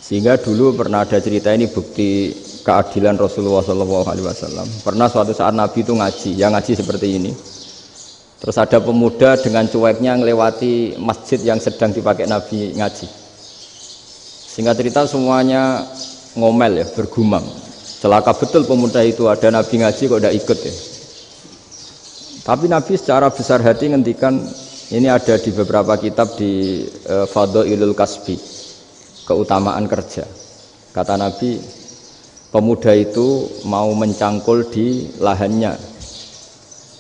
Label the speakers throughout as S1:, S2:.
S1: Sehingga dulu pernah ada cerita, ini bukti keadilan Rasulullah SAW. Pernah suatu saat Nabi itu ngaji, yang ngaji seperti ini. Terus ada pemuda dengan cueknya melewati masjid yang sedang dipakai Nabi ngaji. Singkat cerita semuanya ngomel ya, bergumam. Celaka betul pemuda itu, ada Nabi ngaji kok tidak ikut ya. Tapi Nabi secara besar hati ngendikan, ini ada di beberapa kitab di Fadhailul Kasbi, keutamaan kerja. Kata Nabi, pemuda itu mau mencangkul di lahannya.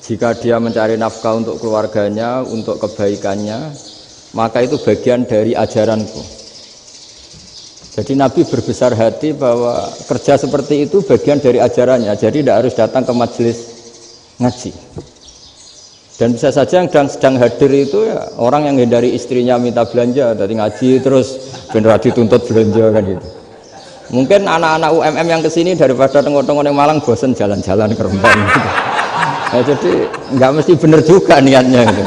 S1: Jika dia mencari nafkah untuk keluarganya, untuk kebaikannya, maka itu bagian dari ajaranku. Jadi Nabi berbesar hati bahwa kerja seperti itu bagian dari ajarannya. Jadi tidak harus datang ke majelis ngaji. Dan bisa saja yang sedang hadir itu ya orang yang hindari istrinya minta belanja dari ngaji terus benar dituntut belanja kan gitu. Mungkin anak-anak UMM yang kesini daripada tengok-tengok yang Malang bosen jalan-jalan ke Rembang gitu. Nah, jadi nggak mesti benar juga niatnya gitu.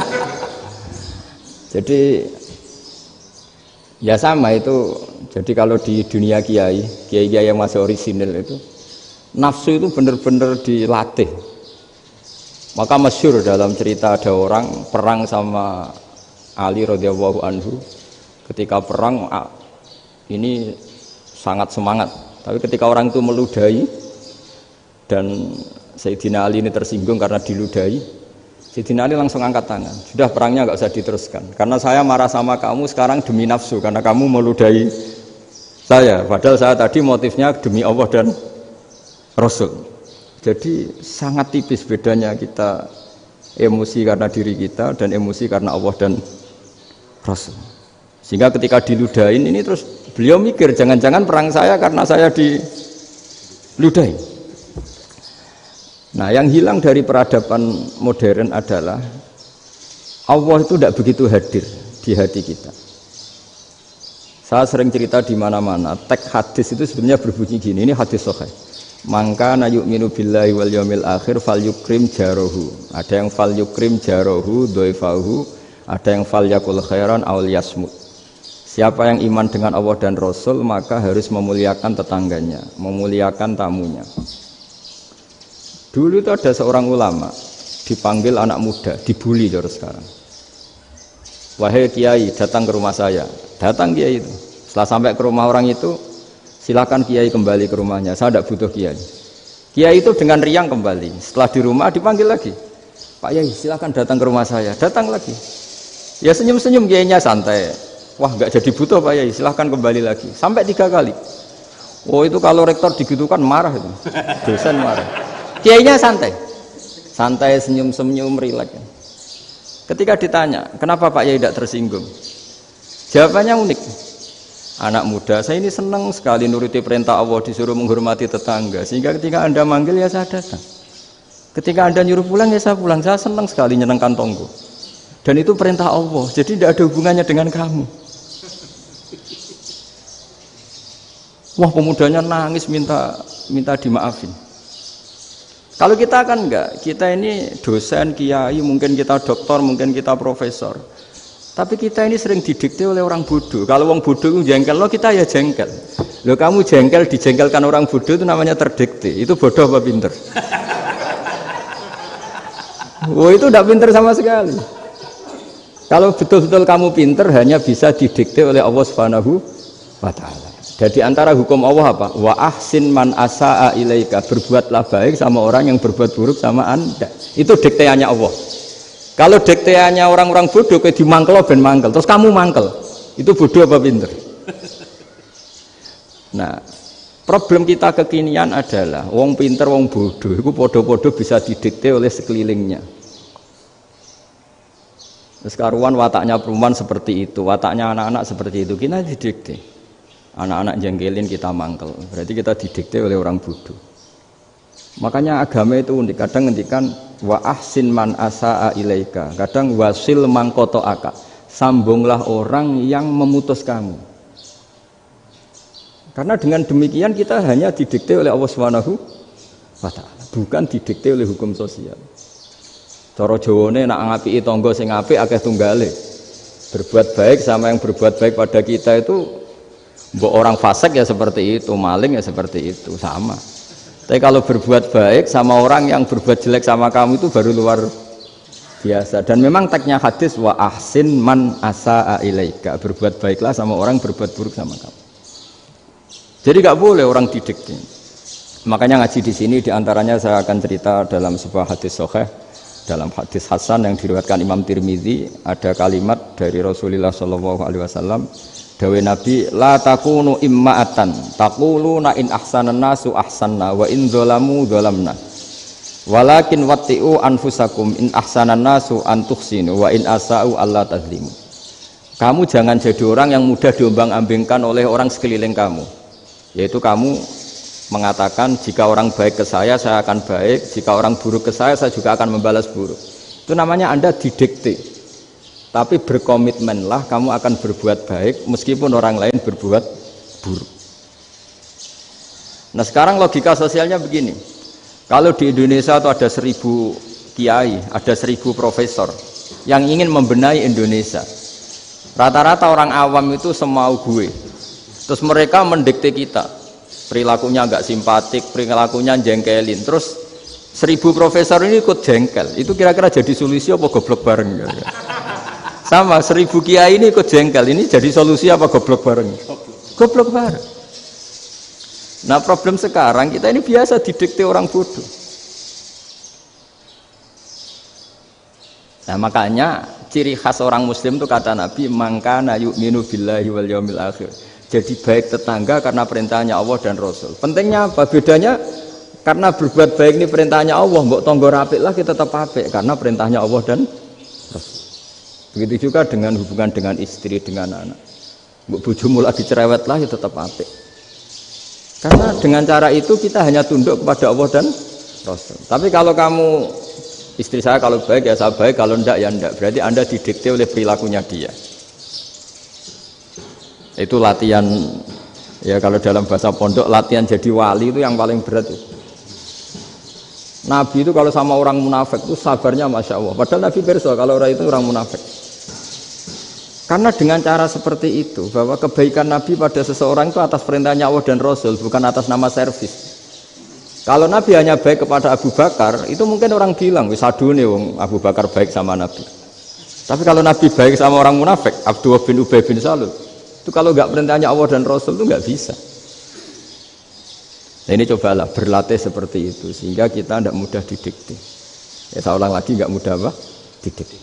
S1: Jadi ya sama itu. Jadi kalau di dunia kiai yang masih orisinil itu nafsu itu benar-benar dilatih. Maka masyhur dalam cerita ada orang perang sama Ali radhiyallahu anhu. Ketika perang ini sangat semangat, tapi ketika orang itu meludahi dan Sayyidina Ali ini tersinggung karena diludahi, Sayyidina Ali langsung angkat tangan, sudah perangnya nggak usah diteruskan karena saya marah sama kamu sekarang demi nafsu karena kamu meludahi saya, padahal saya tadi motifnya demi Allah dan Rasul. Jadi sangat tipis bedanya kita emosi karena diri kita dan emosi karena Allah dan Rasul. Sehingga ketika diludahin ini terus beliau mikir jangan-jangan perang saya karena saya diludahin. Nah yang hilang dari peradaban modern adalah Allah itu tidak begitu hadir di hati kita. Saya sering cerita di mana-mana, teks hadis itu sebenarnya berbunyi gini, ini hadis sahih. Mangka na yu'minu billahi wal yaumil akhir fal yukrim jarohu. Ada yang fal yukrim jarohu doifahu, ada yang fal yakul khairan aul yasmut. Siapa yang iman dengan Allah dan Rasul maka harus memuliakan tetangganya, memuliakan tamunya. Dulu itu ada seorang ulama dipanggil anak muda, dibully cara sekarang. Wahai kiai, datang ke rumah saya. Datang kiai itu. Setelah sampai ke rumah orang itu, silakan kiai kembali ke rumahnya, saya tidak butuh kiai. Kiai itu dengan riang kembali. Setelah di rumah dipanggil lagi, Pak Yai silakan datang ke rumah saya. Datang lagi. Ya senyum-senyum kiainya santai. Wah nggak jadi butuh Pak Yai, silakan kembali lagi. Sampai 3 kali. Oh itu kalau rektor digitukan marah itu, dosen marah. Kiainya santai, santai senyum-senyum rileks. Ketika ditanya, kenapa Pak Yai tidak tersinggung? Jawabannya unik. Anak muda, saya ini senang sekali nuruti perintah Allah, disuruh menghormati tetangga. Sehingga ketika Anda manggil ya saya datang. Ketika Anda nyuruh pulang ya saya pulang. Saya senang sekali nyenangkan tonggo. Dan itu perintah Allah, jadi tidak ada hubungannya dengan kamu. Wah pemudanya nangis minta dimaafin. Kalau kita kan enggak, kita ini dosen, kiai, mungkin kita doktor, mungkin kita profesor. Tapi kita ini sering didikte oleh orang bodoh. Kalau orang bodoh itu jengkel, lo kita ya jengkel. Lo kamu jengkel, dijengkelkan orang bodoh itu namanya terdikte. Itu bodoh apa pinter? Oh itu tidak pinter sama sekali. Kalau betul-betul kamu pinter, hanya bisa didikte oleh Allah Subhanahu wa Ta'ala. Jadi antara hukum Allah apa? Wa ahsin man asa'a ilaika. Berbuatlah baik sama orang yang berbuat buruk sama Anda. Itu dikteannya Allah. Kalau dikteannya orang-orang bodoh kayak dimangkel ben mangkel, terus kamu mangkel, itu bodoh apa pinter? Nah, problem kita kekinian adalah wong pinter, wong bodoh, itu podo-podo bisa didikte oleh sekelilingnya. Terus karuan wataknya perempuan seperti itu, wataknya anak-anak seperti itu, kita didikte. Anak-anak jengkelin kita mangkel, berarti kita didikte oleh orang bodoh. Makanya agama itu unik, kadang ngendikan wa ahsin man asa'a ilaika, kadang wasil man qata'aka, sambunglah orang yang memutus kamu. Karena dengan demikian kita hanya didikte oleh Allah Subhanahu wa Ta'ala, bukan didikte oleh hukum sosial. Cara Jawane nak ngapiki tangga sing apik akeh tunggale. Berbuat baik sama yang berbuat baik pada kita itu Mbok orang fasik ya seperti itu, maling ya seperti itu, sama. Tapi kalau berbuat baik sama orang yang berbuat jelek sama kamu itu baru luar biasa. Dan memang teksnya hadis wa ahsin man asaa ilaika, berbuat baiklah sama orang berbuat buruk sama kamu. Jadi nggak boleh orang didikte. Makanya ngaji di sini diantaranya saya akan cerita dalam sebuah hadis sahih, dalam hadis hasan yang diriwayatkan Imam Tirmidzi ada kalimat dari Rasulullah Shallallahu Alaihi Wasallam. Dawe Nabi, la takunu imma'atan taquluna in ahsanan nasu ahsanna wa in dzalamu dzalamna walakin watti'u anfusakum in ahsanan nasu an tuhsinu wa in asa'u alla tazlimu. Kamu jangan jadi orang yang mudah diombang-ambingkan oleh orang sekeliling kamu, yaitu kamu mengatakan jika orang baik ke saya akan baik, jika orang buruk ke saya juga akan membalas buruk. Itu namanya Anda didikte. Tapi berkomitmenlah kamu akan berbuat baik meskipun orang lain berbuat buruk. Nah sekarang logika sosialnya begini, kalau di Indonesia itu ada 1000 kiai, ada 1000 profesor yang ingin membenahi Indonesia, rata-rata orang awam itu semau gue, terus mereka mendikte kita, perilakunya nggak simpatik, perilakunya jengkelin, terus 1000 profesor ini ikut jengkel, itu kira-kira jadi solusi apa goblok bareng? Sama 1000 kiai ini ikut jengkel, ini jadi solusi apa goblok bareng? Goblok bareng. Nah problem sekarang kita ini biasa didikte orang bodoh. Nah makanya ciri khas orang muslim itu kata Nabi, mangkana yu'minu billahi wal yaumil akhir. Jadi baik tetangga karena perintahnya Allah dan Rasul. Pentingnya apa? Bedanya karena berbuat baik ini perintahnya Allah, mbok tonggo apik lah kita tetap apik karena perintahnya Allah dan Rasul. Begitu juga dengan hubungan dengan istri, dengan anak. Bojomu lagi cerewet lah ya tetap apik. Karena dengan cara itu kita hanya tunduk kepada Allah dan Rasul. Tapi kalau kamu, istri saya kalau baik ya saya baik, kalau enggak ya enggak. Berarti Anda didikte oleh perilakunya dia. Itu latihan, ya kalau dalam bahasa pondok, latihan jadi wali itu yang paling berat. Nabi itu kalau sama orang munafik itu sabarnya Masya Allah. Padahal Nabi berso kalau orang itu orang munafik. Karena dengan cara seperti itu, bahwa kebaikan Nabi pada seseorang itu atas perintahnya Allah dan Rasul, bukan atas nama servis. Kalau Nabi hanya baik kepada Abu Bakar, itu mungkin orang bilang, wisadune wong Abu Bakar baik sama Nabi. Tapi kalau Nabi baik sama orang munafik, Abdullah bin Ubay bin Salul, itu kalau nggak perintahnya Allah dan Rasul itu nggak bisa. Nah ini cobalah berlatih seperti itu, sehingga kita tidak mudah didikte. Ya saya ulang lagi, nggak mudah apa? Didikte.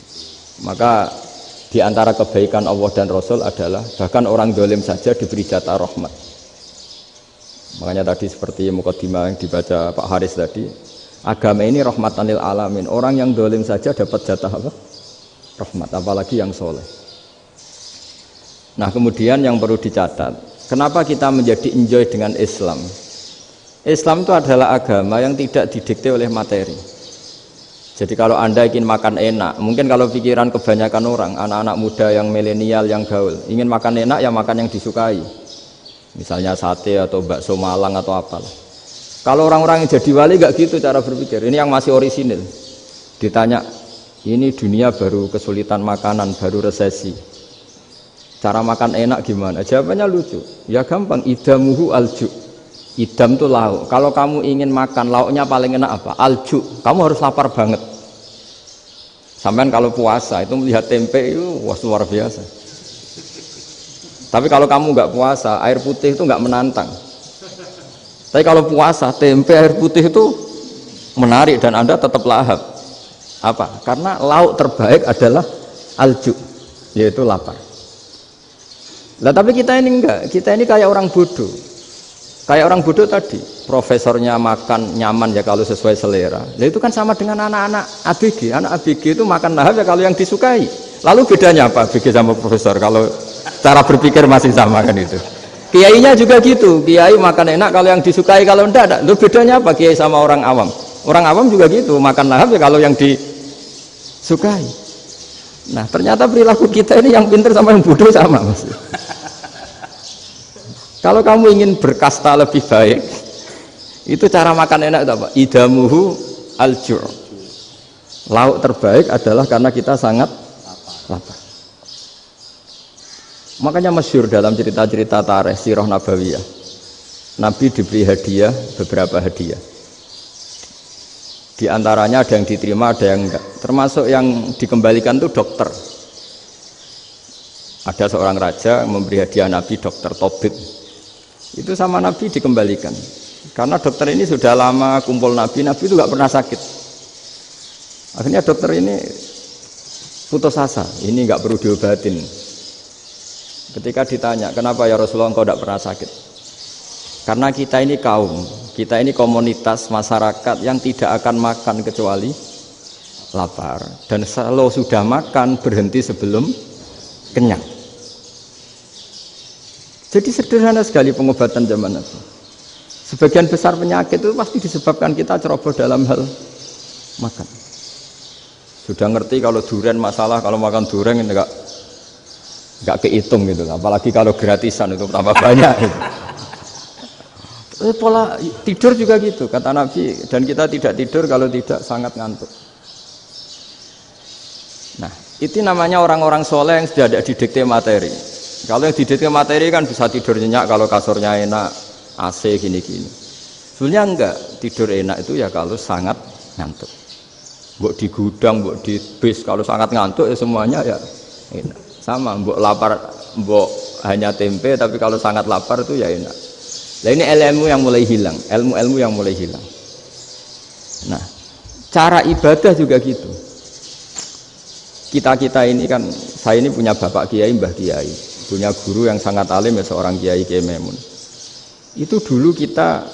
S1: Maka di antara kebaikan Allah dan Rasul adalah bahkan orang dolim saja diberi jatah rahmat. Makanya tadi seperti mukadimah yang dibaca Pak Haris tadi, agama ini rahmatan lil alamin. Orang yang dolim saja dapat jatah apa? Rahmat, apalagi yang soleh. Nah kemudian yang perlu dicatat, kenapa kita menjadi enjoy dengan Islam? Islam itu adalah agama yang tidak didikte oleh materi. Jadi kalau Anda ingin makan enak, mungkin kalau pikiran kebanyakan orang, anak-anak muda yang milenial, yang gaul, ingin makan enak ya makan yang disukai. Misalnya sate atau bakso Malang atau apalah. Kalau orang-orang yang jadi wali nggak gitu cara berpikir. Ini yang masih orisinil. Ditanya, ini dunia baru kesulitan makanan, baru resesi. Cara makan enak gimana? Jawabannya lucu. Ya gampang, idamuhu alju. Idam itu lauk. Kalau kamu ingin makan lauknya paling enak apa? Alju. Kamu harus lapar banget. Sampai kalau puasa itu melihat tempe itu wah luar biasa. Tapi kalau kamu nggak puasa, air putih itu nggak menantang. Tapi kalau puasa, tempe air putih itu menarik dan Anda tetap lahap. Apa? Karena lauk terbaik adalah alju, yaitu lapar. Lah tapi kita ini enggak. Kita ini kayak orang bodoh. Kayak orang bodoh tadi, profesornya makan nyaman ya kalau sesuai selera. Nah itu kan sama dengan anak-anak ABG. Anak ABG itu makan lahap ya kalau yang disukai. Lalu bedanya apa ABG sama profesor? Kalau cara berpikir masih sama kan itu. Kiainya juga gitu. Kiai makan enak kalau yang disukai, kalau enggak. Lalu bedanya apa kiai sama orang awam? Orang awam juga gitu, makan lahap ya kalau yang disukai. Nah ternyata perilaku kita ini yang pintar sama yang bodoh sama mas. Kalau kamu ingin berkasta lebih baik, itu cara makan enak itu apa? Idamuhu al-ju'. Lauk terbaik adalah karena kita sangat lapar. Makanya masyhur dalam cerita-cerita tarikh sirah nabawiyah. Nabi diberi hadiah, beberapa hadiah. Di antaranya ada yang diterima, ada yang enggak. Termasuk yang dikembalikan itu dokter. Ada seorang raja memberi hadiah Nabi dokter Tobit. Itu sama Nabi dikembalikan. Karena dokter ini sudah lama kumpul Nabi itu enggak pernah sakit. Akhirnya dokter ini putus asa, ini enggak perlu diobatin. Ketika ditanya, kenapa ya Rasulullah engkau tidak pernah sakit? Karena kita ini kaum, kita ini komunitas masyarakat yang tidak akan makan kecuali lapar. Dan kalau sudah makan, berhenti sebelum kenyang. Jadi sederhana sekali pengobatan zaman Nabi. Sebagian besar penyakit itu pasti disebabkan kita ceroboh dalam hal makan. Sudah ngerti kalau durian masalah, kalau makan durian enggak kehitung gitu, apalagi kalau gratisan itu tambah banyak gitu. Pola tidur juga gitu kata Nabi, dan kita tidak tidur kalau tidak sangat ngantuk. Nah, itu namanya orang-orang soleh yang sudah tidak didikte materi. Kalau yang didikte materi kan bisa tidur nyenyak kalau kasurnya enak, AC gini-gini. Sebenarnya enggak, tidur enak itu ya kalau sangat ngantuk. Mbok di gudang, mbok di bis, kalau sangat ngantuk ya semuanya ya enak. Sama, mbok lapar, mbok hanya tempe, tapi kalau sangat lapar itu ya enak. Nah ini ilmu yang mulai hilang, ilmu-ilmu yang mulai hilang. Nah, cara ibadah juga gitu. Kita ini kan, saya ini punya bapak kiai, mbah kiai, punya guru yang sangat alim ya seorang kiai Kiai Memun. Itu dulu kita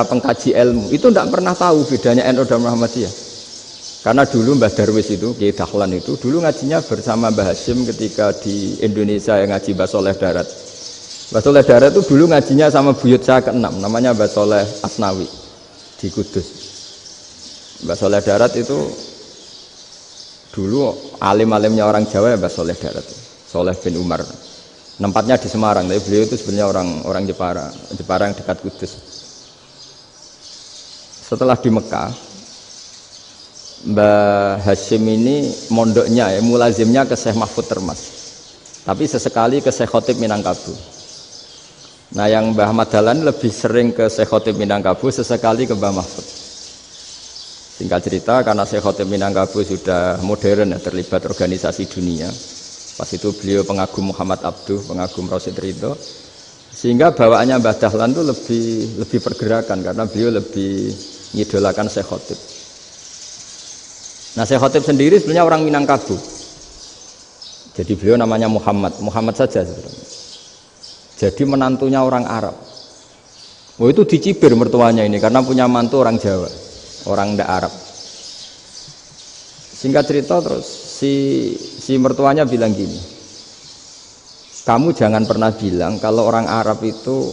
S1: pengkaji ilmu, itu tidak pernah tahu bedanya NU dan Muhammadiyah. Karena dulu Mbah Darwis itu, Kiai Dahlan itu, dulu ngajinya bersama Mbah Hasyim ketika di Indonesia yang ngaji Mbah Soleh Darat. Mbah Soleh Darat itu dulu ngajinya sama buyut saya ke-6, namanya Mbah Soleh Asnawi di Kudus. Mbah Soleh Darat itu dulu alim-alimnya orang Jawa ya Mbah Soleh Darat, Soleh bin Umar. Tempatnya di Semarang, tapi beliau itu sebenarnya orang Jepara yang dekat Kudus. Setelah di Mekah, Mbah Hasyim ini mondoknya ya, mulazimnya ke Syekh Mahfud Termas. Tapi sesekali ke Syekh Khotib Minangkabau. Nah yang Mbah Ahmad Dahlan lebih sering ke Syekh Khotib Minangkabau, sesekali ke Mbah Mahfud. Singkat cerita, karena Syekh Khotib Minangkabau sudah modern ya, terlibat organisasi dunia. Pas itu beliau pengagum Muhammad Abduh, pengagum Rasid Ridho, sehingga bawaannya Mbah Dahlan itu lebih pergerakan karena beliau lebih ngidolakan Syekh Khotib. Nah Syekh Khotib sendiri sebenarnya orang Minangkabau. Jadi beliau namanya Muhammad saja sebenarnya. Jadi menantunya orang Arab. Oh itu dicibir mertuanya ini karena punya mantu orang Jawa, orang ndak Arab. Singkat cerita terus si mertuanya bilang gini, kamu jangan pernah bilang kalau orang Arab itu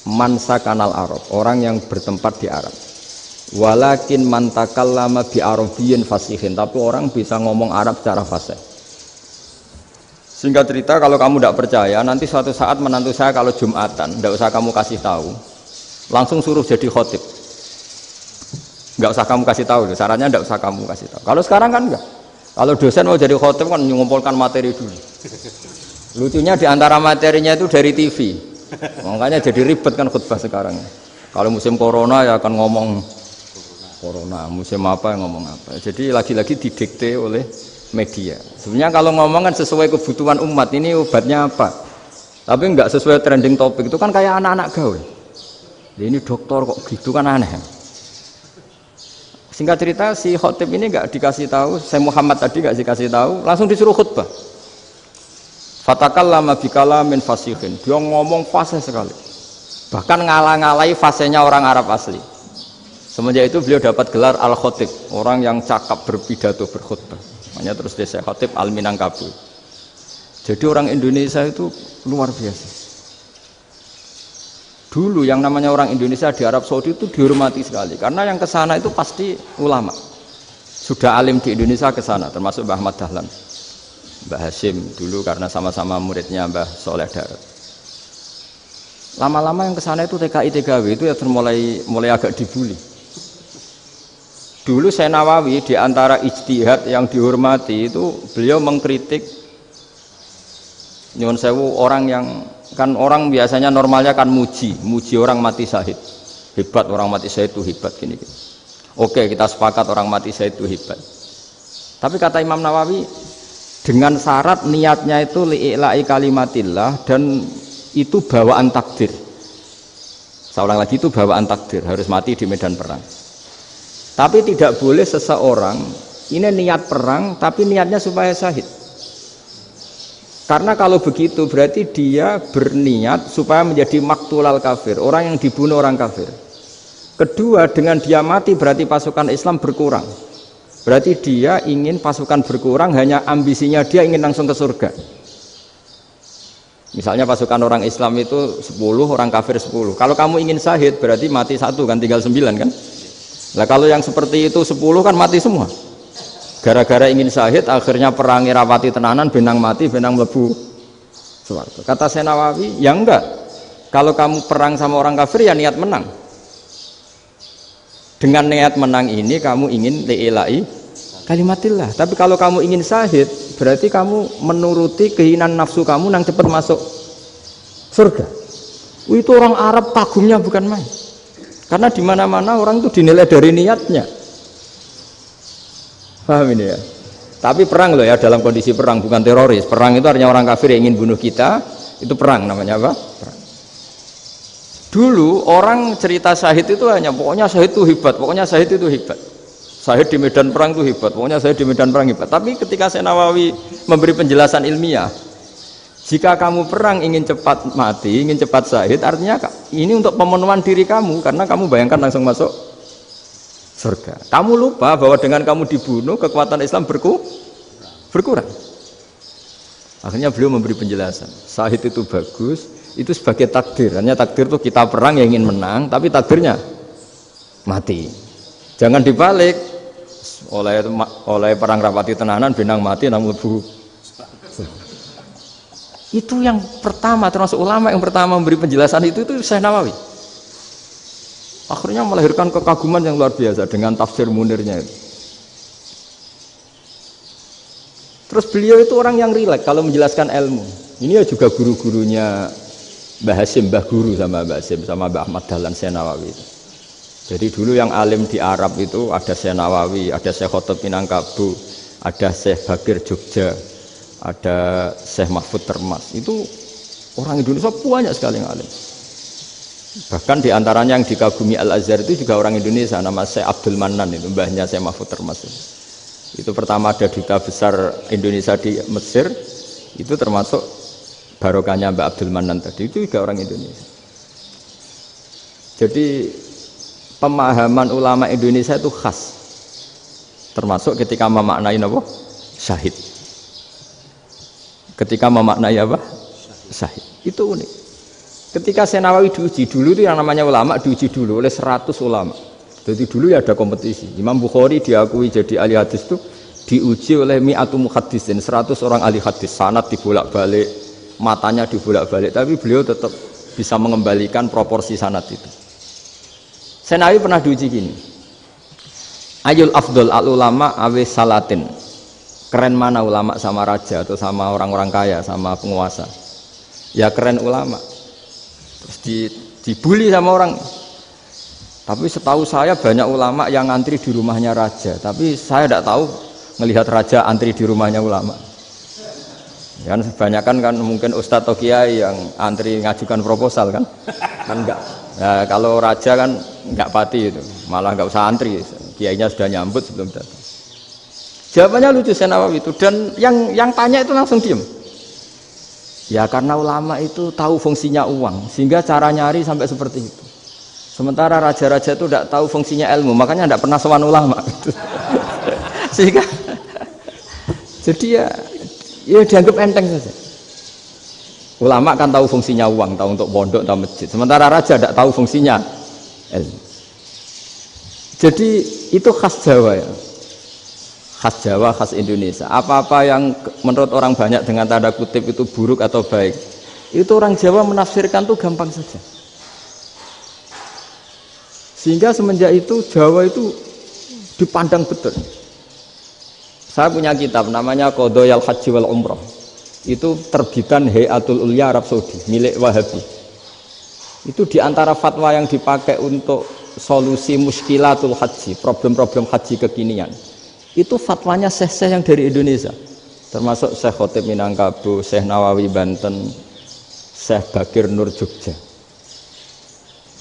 S1: mansa kanal Arab, orang yang bertempat di Arab. Walakin mantakallama bi arabiyyin fasihin, tapi orang bisa ngomong Arab secara fasih. Singkat cerita, kalau kamu tidak percaya, nanti suatu saat menantu saya kalau Jumatan, tidak usah kamu kasih tahu, langsung suruh jadi khotib. Nggak usah kamu kasih tahu, sarannya tidak usah kamu kasih tahu. Kalau sekarang kan enggak. Kalau dosen mau jadi khotib kan mengumpulkan materi dulu. Lucunya di antara materinya itu dari TV, makanya jadi ribet kan khutbah sekarang. Kalau musim corona ya akan ngomong corona, musim apa yang ngomong apa. Jadi lagi-lagi didikte oleh media. Sebenarnya kalau ngomong kan sesuai kebutuhan umat, ini obatnya apa, tapi enggak sesuai trending topik, itu kan kayak anak-anak gaul. Ini dokter kok gitu kan aneh. Singkat cerita si khotib ini enggak dikasih tahu, saya Muhammad tadi enggak dikasih tahu, langsung disuruh khutbah. Fatakallama bikalamin fasihin, dia ngomong fasih sekali, bahkan ngalah-ngalahi fasihnya orang Arab asli. Semenjak itu beliau dapat gelar Al-Khotib, orang yang cakap berpidato berkhutbah. Makanya terus desa Khotib Al-Minangkabau. Jadi orang Indonesia itu luar biasa. Dulu yang namanya orang Indonesia di Arab Saudi itu dihormati sekali, karena yang kesana itu pasti ulama. Sudah alim di Indonesia kesana, termasuk Mbah Ahmad Dahlan, Mbah Hasyim dulu karena sama-sama muridnya Mbah Soleh Darat. Lama-lama yang kesana itu TKI TKW itu ya mulai agak dibully. Dulu Syekh Nawawi di antara ijtihad yang dihormati itu beliau mengkritik Nyuwun sewu, orang yang kan orang biasanya normalnya kan muji orang mati syahid. Hebat orang mati syahid itu hebat gini. Oke, kita sepakat orang mati syahid itu hebat. Tapi kata Imam Nawawi dengan syarat niatnya itu li'ila'i kalimatillah dan itu bawaan takdir. Saya ulang lagi, itu bawaan takdir, harus mati di medan perang. Tapi tidak boleh seseorang ini niat perang tapi niatnya supaya syahid. Karena kalau begitu berarti dia berniat supaya menjadi maktulal kafir, orang yang dibunuh orang kafir. Kedua, dengan dia mati berarti pasukan Islam berkurang. Berarti dia ingin pasukan berkurang, hanya ambisinya dia ingin langsung ke surga. Misalnya pasukan orang Islam itu 10, orang kafir 10. Kalau kamu ingin syahid berarti mati 1 kan, tinggal 9 kan. Nah kalau yang seperti itu 10 kan mati semua. Gara-gara ingin syahid akhirnya perangi rapati tenanan, benang mati, benang mlebu swarga. Kata Syekh Nawawi, ya enggak. Kalau kamu perang sama orang kafir ya niat menang. Dengan niat menang ini kamu ingin li'ila'i kalimatillah. Tapi kalau kamu ingin syahid berarti kamu menuruti keinginan nafsu kamu yang cepat masuk surga. Itu orang Arab kagumnya bukan main. Karena di mana-mana orang itu dinilai dari niatnya. Paham ini ya? Tapi perang loh ya, dalam kondisi perang, bukan teroris. Perang itu artinya orang kafir yang ingin bunuh kita, itu perang namanya apa? Perang. Dulu orang cerita syahid itu hanya pokoknya syahid itu hebat, pokoknya syahid itu hebat. Syahid di medan perang itu hebat, pokoknya syahid di medan perang hebat. Tapi ketika Syekh Nawawi memberi penjelasan ilmiah, jika kamu perang ingin cepat mati, ingin cepat syahid, artinya ini untuk pemenuhan diri kamu, karena kamu bayangkan langsung masuk surga. Kamu lupa bahwa dengan kamu dibunuh, kekuatan Islam berkurang. Akhirnya beliau memberi penjelasan, syahid itu bagus, itu sebagai takdir. Hanya takdir itu kita perang yang ingin menang, tapi takdirnya mati. Jangan dibalik, oleh perang rapati tenanan, benang mati namun lebu. Itu yang pertama, termasuk ulama yang pertama memberi penjelasan itu Syekh Nawawi. Akhirnya melahirkan kekaguman yang luar biasa dengan tafsir Munirnya itu. Terus beliau itu orang yang rileks kalau menjelaskan ilmu. Ini ya juga guru-gurunya Mbah Hasim, Mbah Guru sama Mbah Hasim, sama Mbah Ahmad Dahlan Syekh Nawawi. Jadi dulu yang alim di Arab itu ada Syekh Nawawi, ada Syekh Khotib Minangkabau, ada Syekh Bakir Jogja, ada Syekh Mahfud Termas. Itu orang Indonesia banyak sekali yang alim. Bahkan diantaranya yang dikagumi Al-Azhar itu juga orang Indonesia, nama Syekh Abdul Manan, itu mbahnya Syekh Mahfud Termas. Itu pertama ada duta besar Indonesia di Mesir, itu termasuk barokahnya Mbak Abdul Manan tadi, itu juga orang Indonesia. Jadi pemahaman ulama Indonesia itu khas, termasuk ketika memaknai apa? Syahid. Ketika memaknai apa? Syahid. Itu unik. Ketika Syekh Nawawi diuji dulu itu yang namanya ulama diuji dulu oleh 100 ulama. Jadi dulu ya ada kompetisi. Imam Bukhari diakui jadi ahli hadis itu diuji oleh mi'atu muhaddisin, 100 orang ahli hadis, sanad dibolak-balik, matanya dibolak-balik, tapi beliau tetap bisa mengembalikan proporsi sanad itu. Syekh Nawawi pernah diuji gini. Ayul afdol al ulama awe salatin. Keren mana ulama sama raja atau sama orang-orang kaya, sama penguasa? Ya keren ulama. Terus dibully sama orang. Tapi setahu saya banyak ulama yang antri di rumahnya raja, tapi saya tidak tahu melihat raja antri di rumahnya ulama. Kan kebanyakan kan mungkin ustadz atau kiai yang antri ngajukan proposal kan enggak. Nah, kalau raja kan enggak pati itu, malah enggak usah antri, kiainya sudah nyambut sebelum datang. Jawabannya lucu Syekh Nawawi itu, dan yang tanya itu langsung diam. Ya karena ulama itu tahu fungsinya uang, sehingga cara nyari sampai seperti itu. Sementara raja-raja itu tidak tahu fungsinya ilmu, makanya tidak pernah sowan ulama. Sehingga jadi ya dianggap enteng saja. Ulama kan tahu fungsinya uang, tahu untuk pondok, tahu masjid. Sementara raja tidak tahu fungsinya ilmu. Jadi itu khas Jawa ya. Khas Jawa, khas Indonesia. Apa-apa yang menurut orang banyak dengan tanda kutip itu buruk atau baik, itu orang Jawa menafsirkan tuh gampang saja. Sehingga semenjak itu Jawa itu dipandang betul. Saya punya kitab namanya Qadhayal Haji wal Umrah. Itu terbitan Hayatul Ulya Arab Saudi, milik Wahabi. Itu diantara fatwa yang dipakai untuk solusi muskilatul haji, problem-problem haji kekinian. Itu fatwanya syekh-syekh yang dari Indonesia. Termasuk Syekh Khotib Minangkabau, Syekh Nawawi Banten, Syekh Bakir Nur Jogja.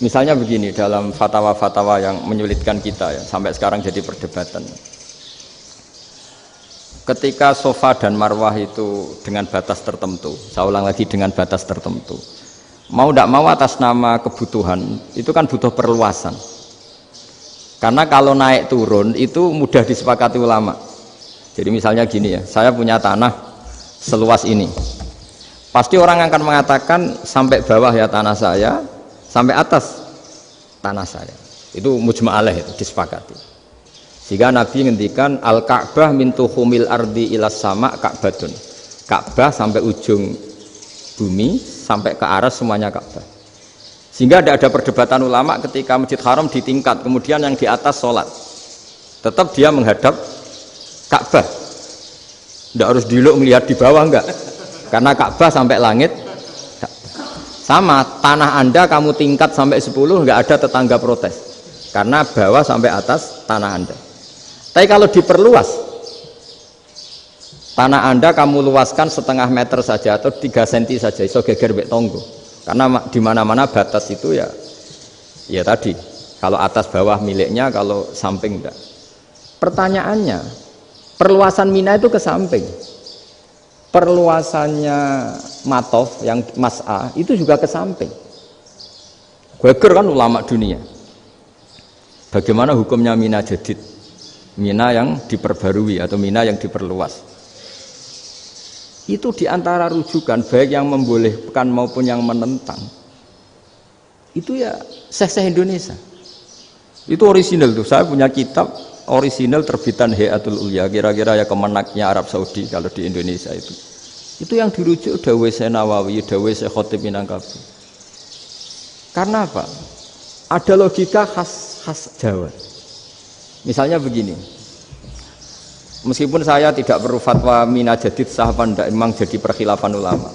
S1: Misalnya begini, dalam fatwa-fatwa yang menyulitkan kita ya, sampai sekarang jadi perdebatan. Ketika Safa dan Marwah itu dengan batas tertentu, saya ulang lagi dengan batas tertentu. Mau tidak mau atas nama kebutuhan, itu kan butuh perluasan. Karena kalau naik turun itu mudah disepakati ulama. Jadi misalnya gini ya, saya punya tanah seluas ini. Pasti orang akan mengatakan sampai bawah ya tanah saya, sampai atas tanah saya. Itu mujma' alaih, itu disepakati. Sehingga Nabi ngendikan al-Ka'bah min tuhumil ardi ilas sama Ka'batun. Ka'bah sampai ujung bumi sampai ke aras semuanya Ka'bah. Sehingga tidak ada perdebatan ulama ketika Masjid Haram di tingkat, kemudian yang di atas sholat. Tetap dia menghadap Ka'bah. Tidak harus diluk melihat di bawah enggak. Karena Ka'bah sampai langit. Sama tanah Anda kamu tingkat sampai 10 enggak ada tetangga protes. Karena bawah sampai atas tanah Anda. Tapi kalau diperluas, tanah Anda kamu luaskan setengah meter saja atau 3 cm saja, iso geger mbek tonggo. Karena di mana-mana batas itu ya tadi. Kalau atas bawah miliknya, kalau samping enggak. Pertanyaannya, perluasan Mina itu ke samping. Perluasannya Matof yang Mas'a itu juga ke samping. Geger kan ulama dunia. Bagaimana hukumnya Mina Jadid? Mina yang diperbarui atau Mina yang diperluas. Itu diantara rujukan baik yang membolehkan maupun yang menentang. Itu ya syekh-syekh Indonesia. Itu orisinal tuh. Saya punya kitab orisinal terbitan Hayatul Ulya, kira-kira ya kemenaknya Arab Saudi kalau di Indonesia itu. Itu yang dirujuk dawuh Syekh Nawawi, dawuh Syekh Khotib Minangkabau. Karena apa? Ada logika khas Jawa. Misalnya begini, meskipun saya tidak perlu fatwa Mina Jadid sah apa tidak, memang jadi perkhilafan ulama.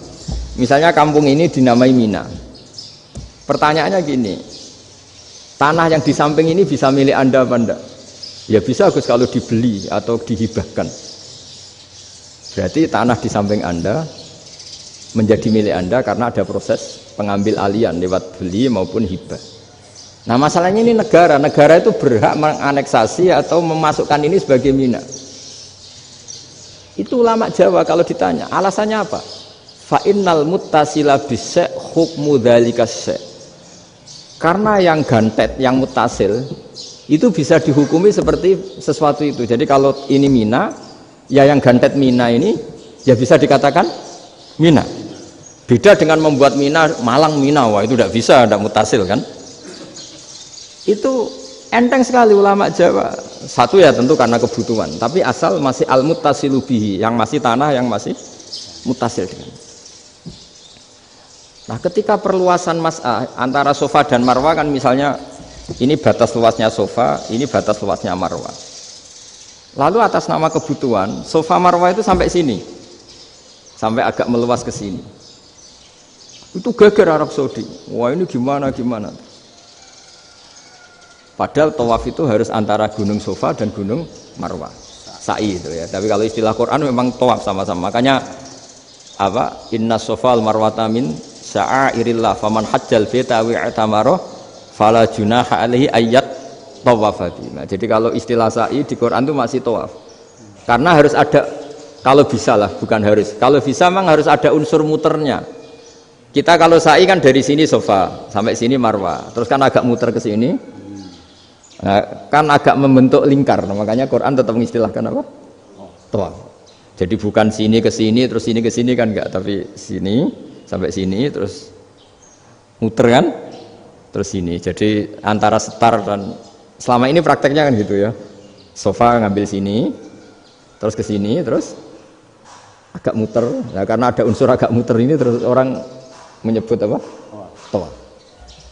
S1: Misalnya kampung ini dinamai Mina. Pertanyaannya gini, tanah yang di samping ini bisa milik Anda apa enggak? Ya bisa Gus kalau dibeli atau dihibahkan. Berarti tanah di samping Anda menjadi milik Anda karena ada proses pengambil alian lewat beli maupun hibah. Nah masalahnya ini negara itu berhak menganeksasi atau memasukkan ini sebagai Mina. Itu ulama Jawa kalau ditanya, alasannya apa? Fa innal muttasila bis-syai' hukmu dzalika syai'. Karena yang gantet, yang mutasil itu bisa dihukumi seperti sesuatu itu. Jadi kalau ini Mina, ya yang gantet Mina ini ya bisa dikatakan Mina. Beda dengan membuat Mina Malang Mina, wah itu tidak bisa, tidak mutasil kan? Itu enteng sekali ulama Jawa. Satu ya tentu karena kebutuhan, tapi asal masih al-muttasilu bihi, yang masih tanah yang masih mutasil dengan. Nah, ketika perluasan mas'ah antara Safa dan Marwah kan misalnya ini batas luasnya Safa, ini batas luasnya Marwah. Lalu atas nama kebutuhan, Safa Marwah itu sampai sini. Sampai agak meluas ke sini. Itu geger Arab Saudi. Wah, ini gimana? Padahal tawaf itu harus antara Gunung Safa dan Gunung Marwah. Sa'i itu ya. Tapi kalau istilah Quran memang tawaf sama-sama. Makanya apa? Inna Safa al Marwata min sya'airillah faman hajjal baita wa i'tamara fala junaha alaihi ayyat tawafa. Nah, jadi kalau istilah sa'i di Quran itu masih tawaf. Karena harus ada, kalau bisa lah, bukan harus. Kalau bisa memang harus ada unsur muternya. Kita kalau sa'i kan dari sini Safa sampai sini Marwah. Terus kan agak muter ke sini. Nah, kan agak membentuk lingkar, nah, makanya Quran tetap mengistilahkan apa? Tawaf. Jadi bukan sini ke sini terus sini ke sini kan enggak, tapi sini sampai sini terus muter kan, terus sini. Jadi antara setar dan selama ini prakteknya kan gitu ya. Safa ngambil sini, terus ke sini, terus agak muter. Nah, karena ada unsur agak muter ini terus orang menyebut apa? Tawaf.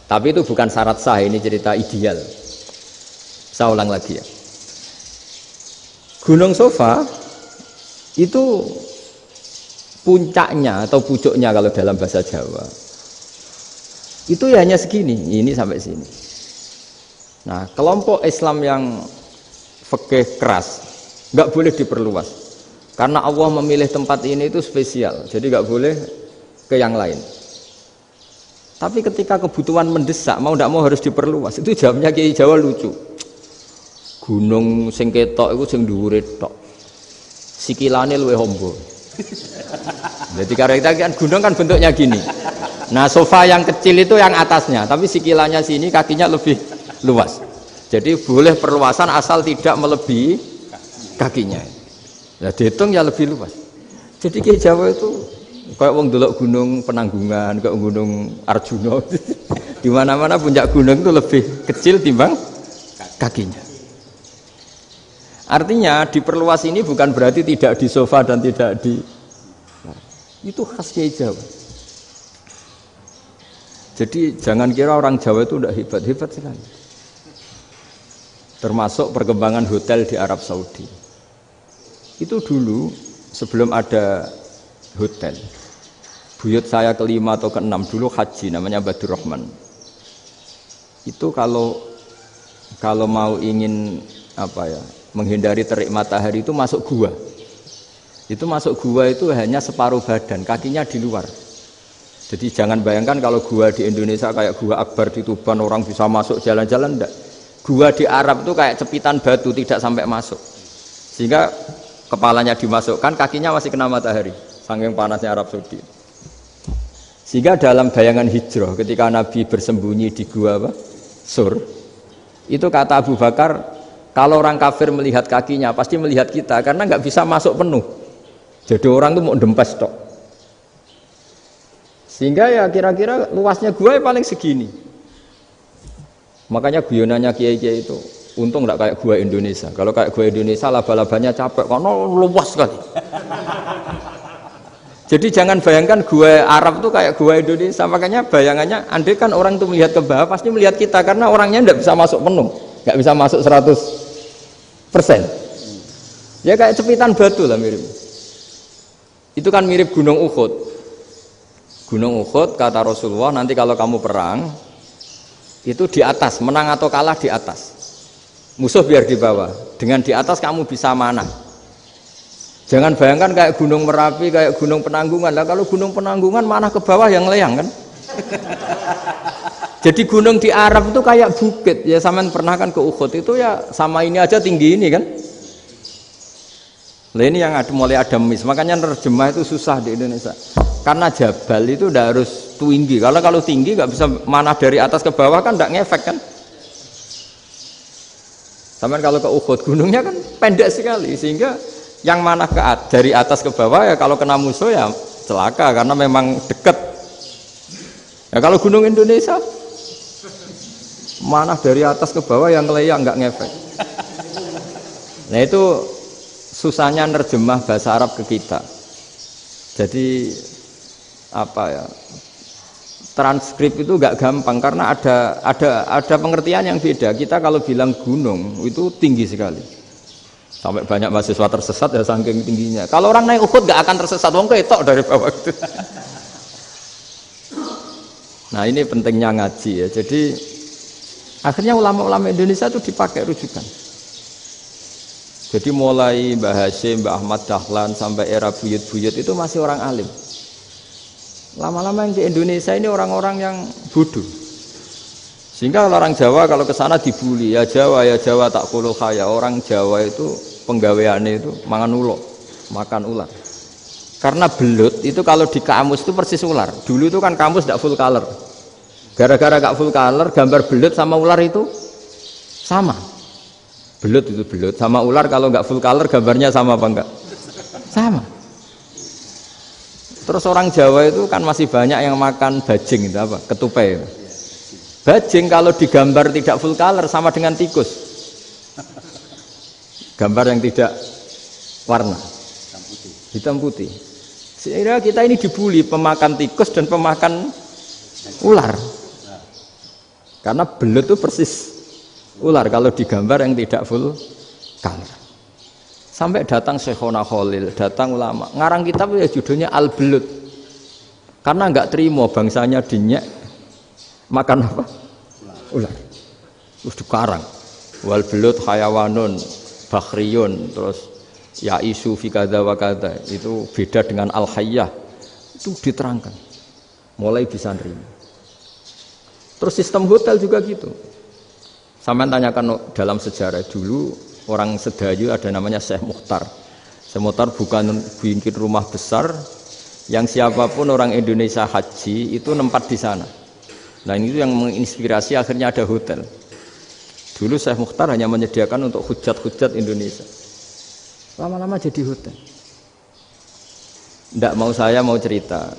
S1: Tapi itu bukan syarat sah, ini cerita ideal. Saya ulang lagi ya. Gunung Safa itu puncaknya atau pucuknya kalau dalam bahasa Jawa itu ya hanya segini, ini sampai sini. Nah, kelompok Islam yang fikih keras nggak boleh diperluas karena Allah memilih tempat ini itu spesial, jadi nggak boleh ke yang lain. Tapi ketika kebutuhan mendesak, mau tidak mau harus diperluas. Itu jawabnya Kiai Jawa lucu. Gunung sing ketok itu sing dhuwure tok. Sikilane luwih hombo. Jadi karena kita kan gunung kan bentuknya gini. Nah, sofa yang kecil itu yang atasnya, tapi sikilannya sini kakinya lebih luas. Jadi boleh perluasan asal tidak melebihi kakinya. Nah, dihitung ya lebih luas. Jadi Kiai Jawa itu kayak wong delok gunung Penanggungan, kayak gunung Arjuna. Di mana-mana puncak gunung itu lebih kecil timbang kakinya. Artinya diperluas ini bukan berarti tidak di sofa dan tidak di, itu khas Kiai Jawa. Jadi jangan kira orang Jawa itu udah hebat sekali. Termasuk perkembangan hotel di Arab Saudi. Itu dulu sebelum ada hotel. Buyut saya kelima atau keenam dulu haji, namanya Badur Rahman. Itu kalau mau ingin menghindari terik matahari itu masuk gua. Itu masuk gua itu hanya separuh badan, kakinya di luar. Jadi jangan bayangkan kalau gua di Indonesia kayak gua Akbar di Tuban orang bisa masuk jalan-jalan, enggak. Gua di Arab itu kayak cepitan batu, tidak sampai masuk. Sehingga kepalanya dimasukkan, kakinya masih kena matahari, saking panasnya Arab Saudi. Sehingga dalam bayangan hijrah ketika Nabi bersembunyi di gua Sur, itu kata Abu Bakar, kalau orang kafir melihat kakinya pasti melihat kita karena nggak bisa masuk penuh. Jadi orang itu mau dempes tok. Sehingga ya kira-kira luasnya gua ya paling segini. Makanya guyonannya kiai-kiai itu untung nggak kayak gua Indonesia. Kalau kayak gua Indonesia laba-labanya capek karena luas sekali. Jadi jangan bayangkan gua Arab tuh kayak gua Indonesia. Makanya bayangannya andai kan orang itu melihat ke bawah pasti melihat kita karena orangnya nggak bisa masuk penuh, nggak bisa masuk 100%. Ya kayak cepitan batu lah mirip. Itu kan mirip Gunung Uhud. Gunung Uhud kata Rasulullah nanti kalau kamu perang itu di atas, menang atau kalah di atas. Musuh biar di bawah. Dengan di atas kamu bisa manah. Jangan bayangkan kayak Gunung Merapi, kayak Gunung Penanggungan. Lah kalau Gunung Penanggungan manah ke bawah yang leyang kan? Jadi gunung di Arab itu kayak bukit. Ya sampean pernah kan ke Uhud itu ya sama ini aja tinggi ini kan? Nah ini yang mulai ada mis. Makanya nerjemah itu susah di Indonesia. Karena jabal itu udah harus tinggi. Kalau tinggi nggak bisa manah dari atas ke bawah kan nggak ngefek kan? Sampai kalau ke Uhud gunungnya kan pendek sekali sehingga yang manah dari atas ke bawah ya kalau kena musuh ya celaka karena memang dekat. Ya kalau gunung Indonesia manah dari atas ke bawah yang ngeleyang nggak ngefek. Nah itu susahnya nerjemah bahasa Arab ke kita. Jadi transkrip itu nggak gampang karena ada pengertian yang beda. Kita kalau bilang gunung itu tinggi sekali sampai banyak mahasiswa tersesat ya saking tingginya. Kalau orang naik Uhud nggak akan tersesat, wong ketok dari bawah itu. Nah ini pentingnya ngaji ya. Jadi akhirnya ulama-ulama Indonesia itu dipakai rujukan. Jadi mulai Mbah Hasyim, Mbah Ahmad Dahlan sampai era buyut-buyut itu masih orang alim. Lama-lama yang di Indonesia ini orang-orang yang bodoh. Sehingga orang Jawa kalau ke sana dibully, ya Jawa tak kulul khaya. Orang Jawa itu penggaweannya itu makan ular. Karena belut itu kalau di kamus itu persis ular. Dulu itu kan kamus tidak full color. Gara-gara gak full color, gambar belut sama ular itu sama. Belut itu belut sama ular kalau nggak full color gambarnya sama apa enggak? Sama. Terus orang Jawa itu kan masih banyak yang makan bajing itu apa? Ketupai. Bajing kalau digambar tidak full color sama dengan tikus. Gambar yang tidak warna. Hitam putih. Sehingga kita ini dibully pemakan tikus dan pemakan ular. Karena belut itu persis ular kalau digambar yang tidak full color. Sampai datang Syekhona Khalil, datang ulama. Ngarang kitab ya judulnya Al-Belut. Karena enggak terima bangsanya dinyek makan apa? Ular. Terus dikarang. Wal belut hayawanun bakhriyun, terus ya isu fi kadza wa kadza. Itu beda dengan al-hayyah. Itu diterangkan. Mulai bisa nerima. Terus sistem hotel juga gitu. Sampeyan tanyakan dalam sejarah dulu orang Sedayu ada namanya Syekh Mukhtar. Syekh Mukhtar bukan bikin rumah besar yang siapapun orang Indonesia haji itu nempat di sana. Nah ini yang menginspirasi akhirnya ada hotel. Dulu Syekh Mukhtar hanya menyediakan untuk hujat-hujat Indonesia. Lama-lama jadi hotel. Ndak mau saya mau cerita.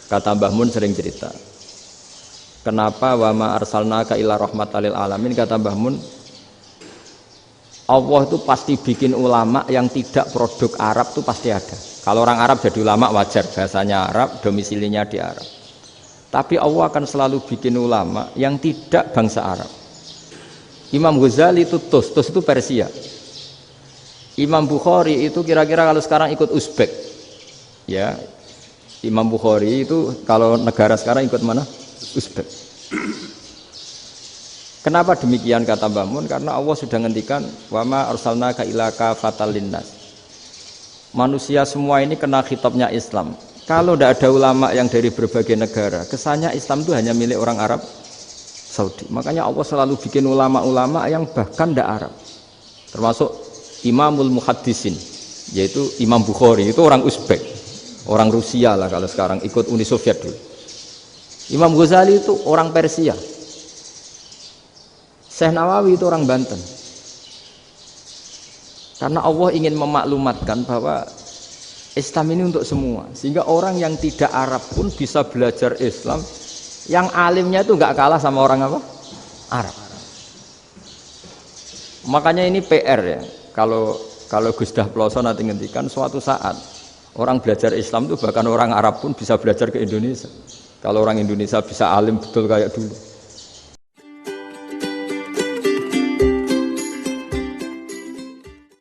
S1: Kata Mbah Mun sering cerita. Kenapa wa ma arsalnaka illa rahmatan lil alamin, kata Mbah Mun, Allah itu pasti bikin ulama yang tidak produk Arab itu pasti ada. Kalau orang Arab jadi ulama wajar, bahasanya Arab, domisilinya di Arab. Tapi Allah akan selalu bikin ulama yang tidak bangsa Arab. Imam Ghazali itu Tus itu Persia. Imam Bukhari itu kira-kira kalau sekarang ikut Uzbek. Ya. Imam Bukhari itu kalau negara sekarang ikut mana? Uzbek. Kenapa demikian kata Mbah Mun? Karena Allah sudah ngendikan wa ma arsalnaka illa kafatan linnas. Manusia semua ini kena khitabnya Islam. Kalau tidak ada ulama yang dari berbagai negara, kesannya Islam itu hanya milik orang Arab Saudi. Makanya Allah selalu bikin ulama-ulama yang bahkan tidak Arab. Termasuk Imamul Muhaddisin, yaitu Imam Bukhari, itu orang Uzbek, orang Rusia lah kalau sekarang, ikut Uni Soviet dulu. Imam Ghazali itu orang Persia. Syekh Nawawi itu orang Banten. Karena Allah ingin memaklumatkan bahwa Islam ini untuk semua, sehingga orang yang tidak Arab pun bisa belajar Islam, yang alimnya itu nggak kalah sama orang apa? Arab. Makanya ini PR ya. Kalau Gus Dah Ploso nanti ngendikan suatu saat orang belajar Islam itu bahkan orang Arab pun bisa belajar ke Indonesia. Kalau orang Indonesia bisa alim betul kayak dulu.